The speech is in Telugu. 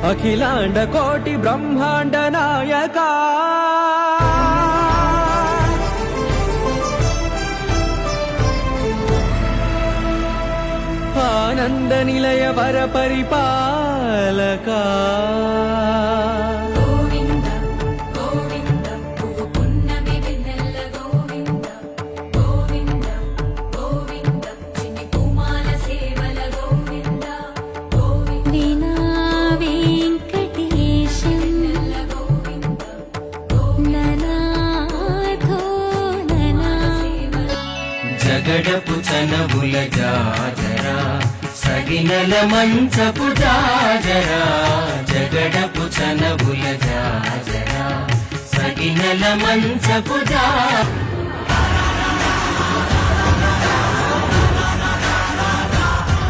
అఖిలాండ కోటి బ్రహ్మాండ నాయక ఆనంద నిలయ వర పరిపాలక జగడపు చనబుల జాజరా సగినల మంచపు జాజరా జగడపు చనబుల జాజరా సగినల మంచపు జాజరా